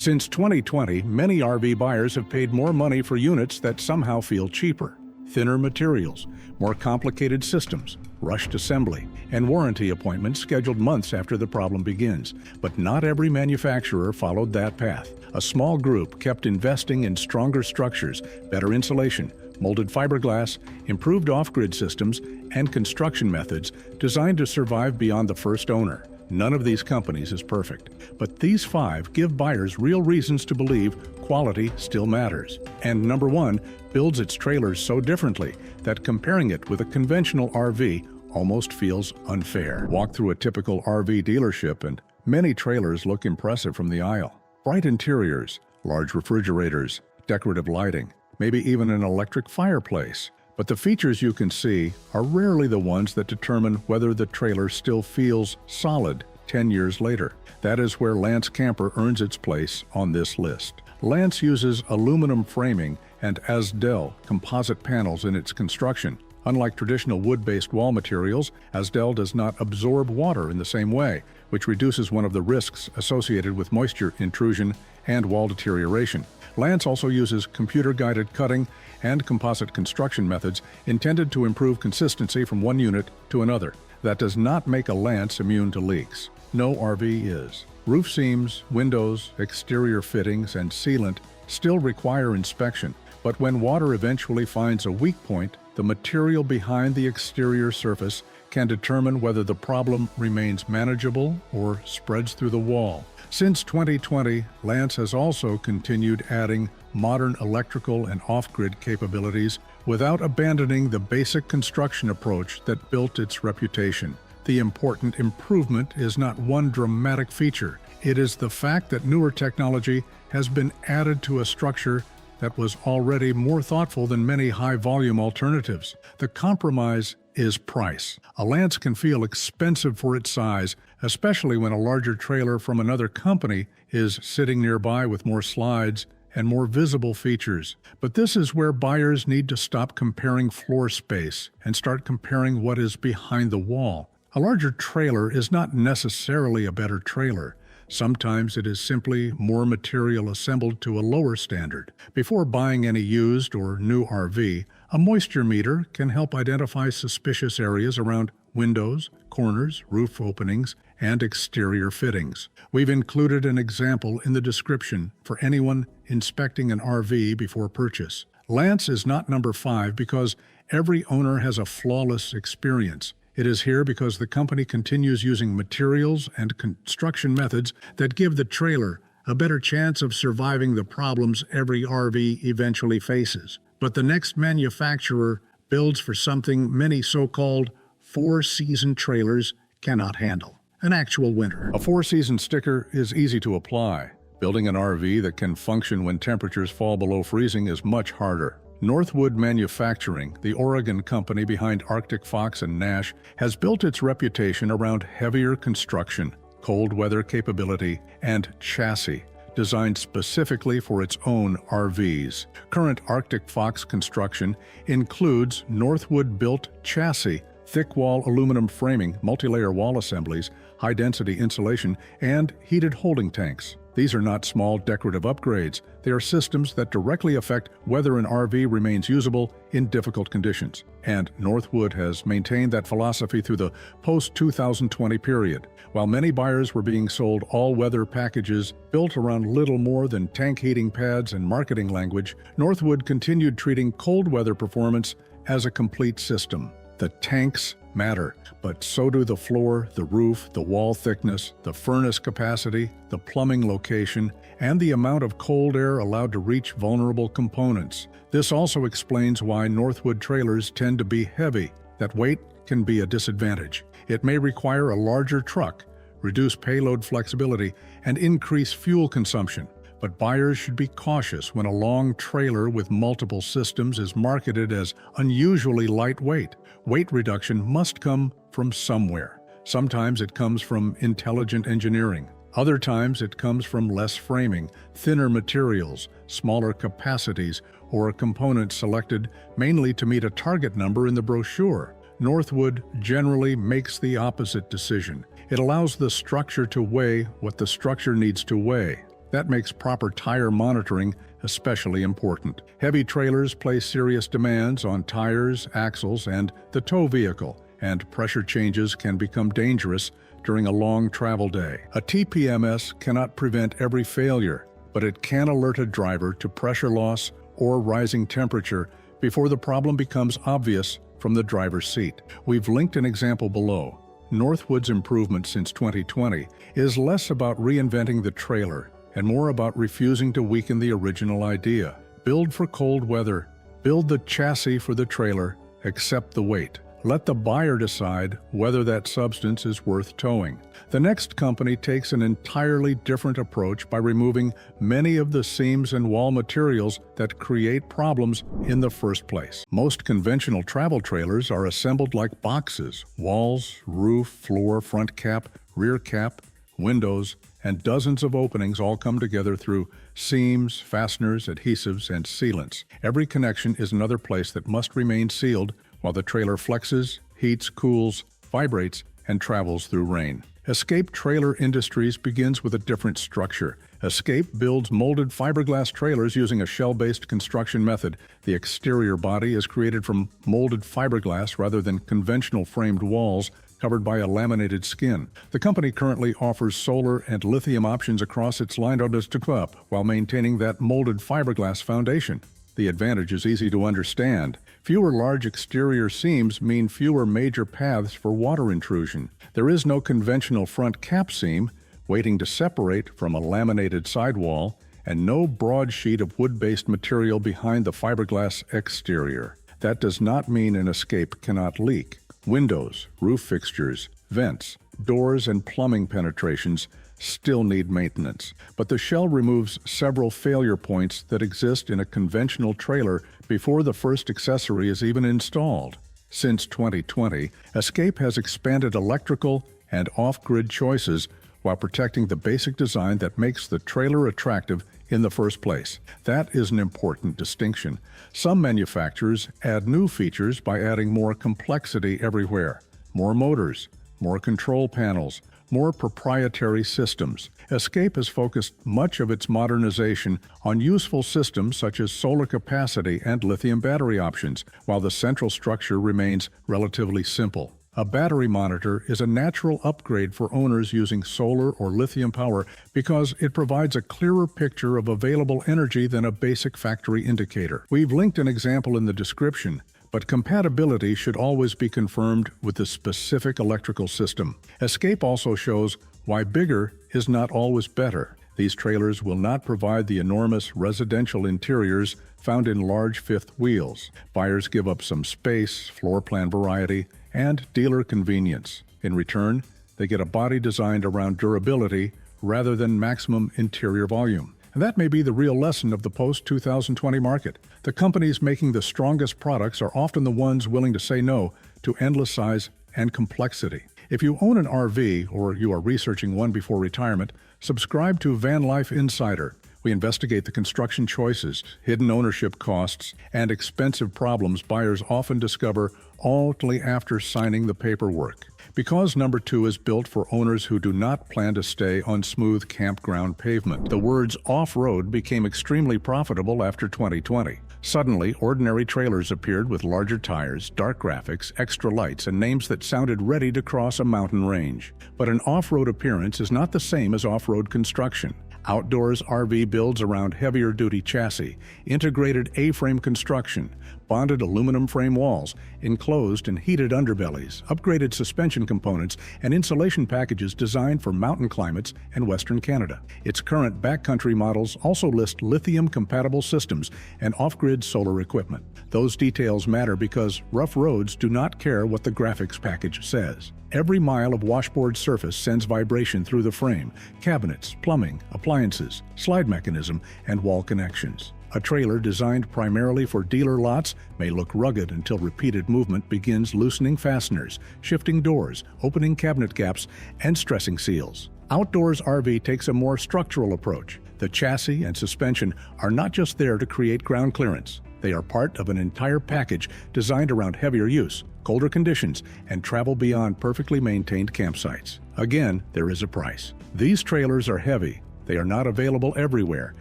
Since 2020, many RV buyers have paid more money for units that somehow feel cheaper. Thinner materials, more complicated systems, rushed assembly, and warranty appointments scheduled months after the problem begins. But not every manufacturer followed that path. A small group kept investing in stronger structures, better insulation, molded fiberglass, improved off-grid systems, and construction methods designed to survive beyond the first owner. None of these companies is perfect, but these 5 give buyers real reasons to believe quality still matters. And number 1 builds its trailers so differently that comparing it with a conventional RV almost feels unfair. Walk through a typical RV dealership and many trailers look impressive from the aisle. Bright interiors, large refrigerators, decorative lighting, maybe even an electric fireplace. But the features you can see are rarely the ones that determine whether the trailer still feels solid 10 years later. That is where Lance Camper earns its place on this list. Lance uses aluminum framing and Asdel composite panels in its construction. Unlike traditional wood-based wall materials, Asdel does not absorb water in the same way, which reduces one of the risks associated with moisture intrusion and wall deterioration. Lance also uses computer-guided cutting and composite construction methods intended to improve consistency from one unit to another. That does not make a Lance immune to leaks. No RV is. Roof seams, windows, exterior fittings, and sealant still require inspection, but when water eventually finds a weak point, the material behind the exterior surface can determine whether the problem remains manageable or spreads through the wall. Since 2020, Lance has also continued adding modern electrical and off-grid capabilities without abandoning the basic construction approach that built its reputation. The important improvement is not one dramatic feature. It is the fact that newer technology has been added to a structure that was already more thoughtful than many high-volume alternatives. The compromise is price. A Lance can feel expensive for its size, especially when a larger trailer from another company is sitting nearby with more slides and more visible features. But this is where buyers need to stop comparing floor space and start comparing what is behind the wall. A larger trailer is not necessarily a better trailer. Sometimes it is simply more material assembled to a lower standard. Before buying any used or new RV, a moisture meter can help identify suspicious areas around windows, corners, roof openings, and exterior fittings. We've included an example in the description for anyone inspecting an RV before purchase. Lance is not number 5 because every owner has a flawless experience. It is here because the company continues using materials and construction methods that give the trailer a better chance of surviving the problems every RV eventually faces. But the next manufacturer builds for something many so-called 4-season trailers cannot handle: an actual winter. A 4-season sticker is easy to apply. Building an RV that can function when temperatures fall below freezing is much harder. Northwood Manufacturing, the Oregon company behind Arctic Fox and Nash, has built its reputation around heavier construction, cold weather capability, and chassis designed specifically for its own RVs. Current Arctic Fox construction includes Northwood-built chassis, thick-wall aluminum framing, multi-layer wall assemblies, high-density insulation, and heated holding tanks. These are not small decorative upgrades. They are systems that directly affect whether an RV remains usable in difficult conditions. And Northwood has maintained that philosophy through the post-2020 period. While many buyers were being sold all-weather packages built around little more than tank heating pads and marketing language, Northwood continued treating cold weather performance as a complete system. The tanks matter, but so do the floor, the roof, the wall thickness, the furnace capacity, the plumbing location, and the amount of cold air allowed to reach vulnerable components. This also explains why Northwood trailers tend to be heavy. That weight can be a disadvantage. It may require a larger truck, reduce payload flexibility, and increase fuel consumption. But buyers should be cautious when a long trailer with multiple systems is marketed as unusually lightweight. Weight reduction must come from somewhere. Sometimes it comes from intelligent engineering. Other times it comes from less framing, thinner materials, smaller capacities, or a component selected mainly to meet a target number in the brochure. Northwood generally makes the opposite decision. It allows the structure to weigh what the structure needs to weigh. That makes proper tire monitoring especially important. Heavy trailers place serious demands on tires, axles, and the tow vehicle, and pressure changes can become dangerous during a long travel day. A TPMS cannot prevent every failure, but it can alert a driver to pressure loss or rising temperature before the problem becomes obvious from the driver's seat. We've linked an example below. Northwood's improvement since 2020 is less about reinventing the trailer and more about refusing to weaken the original idea. Build for cold weather. Build the chassis for the trailer. Accept the weight. Let the buyer decide whether that substance is worth towing. The next company takes an entirely different approach by removing many of the seams and wall materials that create problems in the first place. Most conventional travel trailers are assembled like boxes: walls, roof, floor, front cap, rear cap, windows, and dozens of openings all come together through seams, fasteners, adhesives, and sealants. Every connection is another place that must remain sealed while the trailer flexes, heats, cools, vibrates, and travels through rain. Escape Trailer Industries begins with a different structure. Escape builds molded fiberglass trailers using a shell-based construction method. The exterior body is created from molded fiberglass rather than conventional framed walls covered by a laminated skin. The company currently offers solar and lithium options across its line while maintaining that molded fiberglass foundation. The advantage is easy to understand. Fewer large exterior seams mean fewer major paths for water intrusion. There is no conventional front cap seam waiting to separate from a laminated sidewall, and no broad sheet of wood-based material behind the fiberglass exterior. That does not mean an Escape cannot leak. Windows, roof fixtures, vents, doors, and plumbing penetrations still need maintenance, but the shell removes several failure points that exist in a conventional trailer before the first accessory is even installed. Since 2020, Escape has expanded electrical and off-grid choices while protecting the basic design that makes the trailer attractive in the first place. That is an important distinction. Some manufacturers add new features by adding more complexity everywhere. More motors, more control panels, more proprietary systems. Escape has focused much of its modernization on useful systems such as solar capacity and lithium battery options, while the central structure remains relatively simple. A battery monitor is a natural upgrade for owners using solar or lithium power because it provides a clearer picture of available energy than a basic factory indicator. We've linked an example in the description, but compatibility should always be confirmed with the specific electrical system. Escape also shows why bigger is not always better. These trailers will not provide the enormous residential interiors found in large fifth wheels. Buyers give up some space, floor plan variety, and dealer convenience. In return, they get a body designed around durability rather than maximum interior volume. And that may be the real lesson of the post-2020 market. The companies making the strongest products are often the ones willing to say no to endless size and complexity. If you own an RV or you are researching one before retirement, subscribe to Van Life Insider. We investigate the construction choices, hidden ownership costs, and expensive problems buyers often discover only after signing the paperwork. Because number 2 is built for owners who do not plan to stay on smooth campground pavement. The words off-road became extremely profitable after 2020. Suddenly, ordinary trailers appeared with larger tires, dark graphics, extra lights, and names that sounded ready to cross a mountain range. But an off-road appearance is not the same as off-road construction. Outdoors RV builds around heavier-duty chassis, integrated A-frame construction, bonded aluminum frame walls, enclosed and heated underbellies, upgraded suspension components, and insulation packages designed for mountain climates and Western Canada. Its current backcountry models also list lithium-compatible systems and off-grid solar equipment. Those details matter because rough roads do not care what the graphics package says. Every mile of washboard surface sends vibration through the frame, cabinets, plumbing, appliances, slide mechanism, and wall connections. A trailer designed primarily for dealer lots may look rugged until repeated movement begins loosening fasteners, shifting doors, opening cabinet gaps, and stressing seals. Outdoors RV takes a more structural approach. The chassis and suspension are not just there to create ground clearance. They are part of an entire package designed around heavier use, colder conditions, and travel beyond perfectly maintained campsites. Again, there is a price. These trailers are heavy. They are not available everywhere,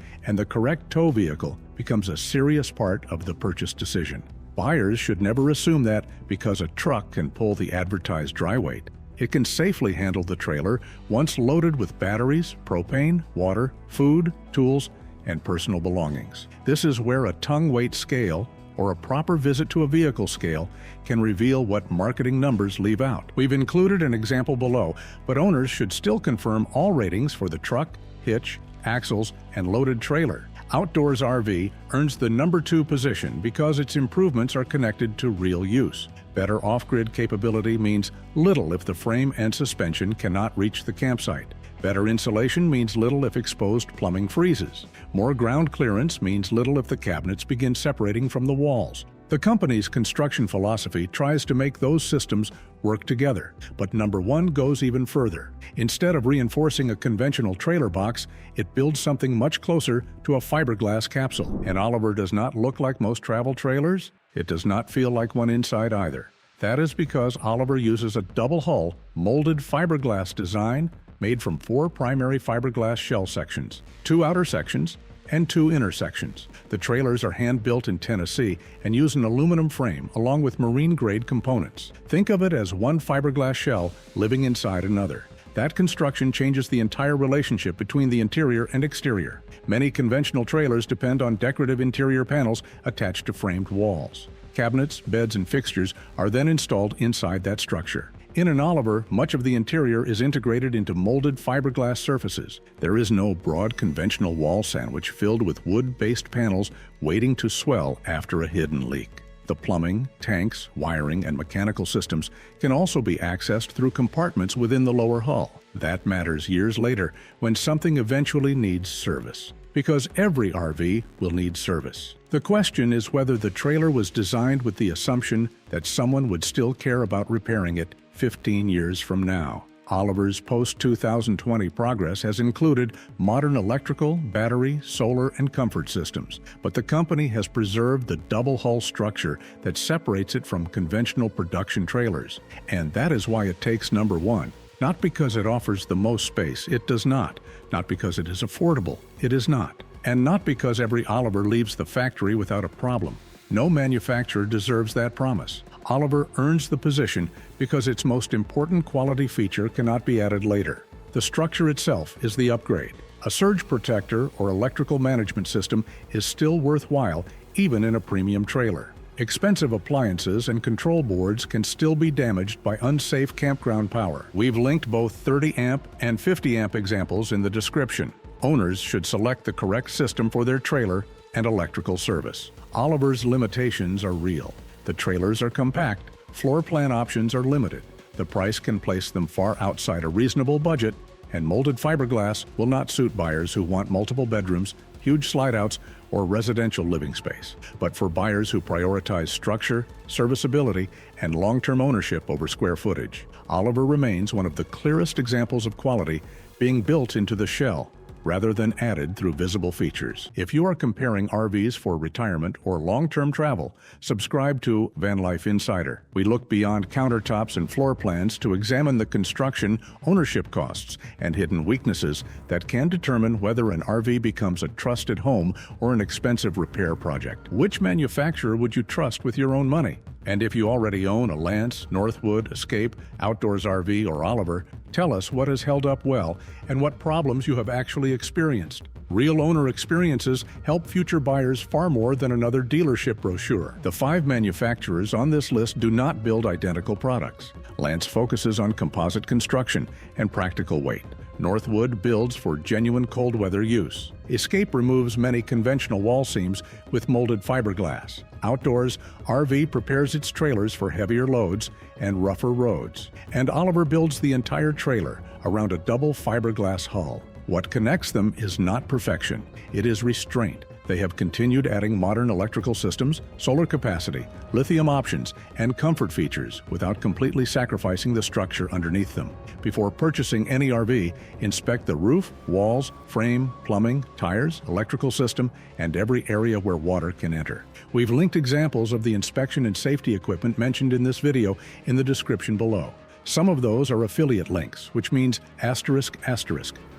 and the correct tow vehicle becomes a serious part of the purchase decision. Buyers should never assume that because a truck can pull the advertised dry weight, it can safely handle the trailer once loaded with batteries, propane, water, food, tools, and personal belongings. This is where a tongue weight scale or a proper visit to a vehicle scale can reveal what marketing numbers leave out. We've included an example below, but owners should still confirm all ratings for the truck, hitch, axles, and loaded trailer. Outdoors RV earns the number 2 position because its improvements are connected to real use. Better off-grid capability means little if the frame and suspension cannot reach the campsite. Better insulation means little if exposed plumbing freezes. More ground clearance means little if the cabinets begin separating from the walls. The company's construction philosophy tries to make those systems work together, but number 1 goes even further. Instead of reinforcing a conventional trailer box, it builds something much closer to a fiberglass capsule. And Oliver does not look like most travel trailers. It does not feel like one inside either. That is because Oliver uses a double-hull, molded fiberglass design made from 4 primary fiberglass shell sections, 2 outer sections, and 2 inner sections. The trailers are hand-built in Tennessee and use an aluminum frame along with marine-grade components. Think of it as one fiberglass shell living inside another. That construction changes the entire relationship between the interior and exterior. Many conventional trailers depend on decorative interior panels attached to framed walls. Cabinets, beds, and fixtures are then installed inside that structure. In an Oliver, much of the interior is integrated into molded fiberglass surfaces. There is no broad conventional wall sandwich filled with wood-based panels waiting to swell after a hidden leak. The plumbing, tanks, wiring, and mechanical systems can also be accessed through compartments within the lower hull. That matters years later when something eventually needs service. Because every RV will need service. The question is whether the trailer was designed with the assumption that someone would still care about repairing it 15 years from now. Oliver's post-2020 progress has included modern electrical, battery, solar, and comfort systems, but the company has preserved the double-hull structure that separates it from conventional production trailers. And that is why it takes number 1. Not because it offers the most space, it does not. Not because it is affordable, it is not. And not because every Oliver leaves the factory without a problem. No manufacturer deserves that promise. Oliver earns the position because its most important quality feature cannot be added later. The structure itself is the upgrade. A surge protector or electrical management system is still worthwhile even in a premium trailer. Expensive appliances and control boards can still be damaged by unsafe campground power. We've linked both 30 amp and 50 amp examples in the description. Owners should select the correct system for their trailer and electrical service. Oliver's limitations are real. The trailers are compact, floor plan options are limited. The price can place them far outside a reasonable budget, and molded fiberglass will not suit buyers who want multiple bedrooms, huge slide-outs, or residential living space. But for buyers who prioritize structure, serviceability, and long-term ownership over square footage, Oliver remains one of the clearest examples of quality being built into the shell rather than added through visible features. If you are comparing RVs for retirement or long-term travel, subscribe to Van Life Insider. We look beyond countertops and floor plans to examine the construction, ownership costs, and hidden weaknesses that can determine whether an RV becomes a trusted home or an expensive repair project. Which manufacturer would you trust with your own money? And if you already own a Lance, Northwood, Escape, Outdoors RV, or Oliver, tell us what has held up well and what problems you have actually experienced. Real owner experiences help future buyers far more than another dealership brochure. The 5 manufacturers on this list do not build identical products. Lance focuses on composite construction and practical weight. Northwood builds for genuine cold weather use. Escape removes many conventional wall seams with molded fiberglass. Outdoors, RV prepares its trailers for heavier loads and rougher roads. And Oliver builds the entire trailer around a double fiberglass hull. What connects them is not perfection, it is restraint. They have continued adding modern electrical systems, solar capacity, lithium options, and comfort features without completely sacrificing the structure underneath them. Before purchasing any RV, inspect the roof, walls, frame, plumbing, tires, electrical system, and every area where water can enter. We've linked examples of the inspection and safety equipment mentioned in this video in the description below. Some of those are affiliate links, which means ***,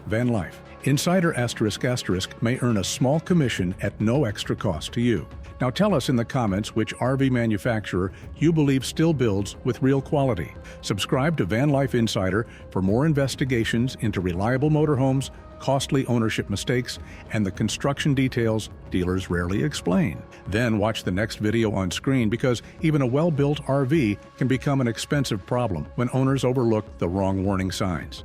Van Life. Insider *** may earn a small commission at no extra cost to you. Now tell us in the comments which RV manufacturer you believe still builds with real quality. Subscribe to Van Life Insider for more investigations into reliable motorhomes, costly ownership mistakes, and the construction details dealers rarely explain. Then watch the next video on screen, because even a well-built RV can become an expensive problem when owners overlook the wrong warning signs.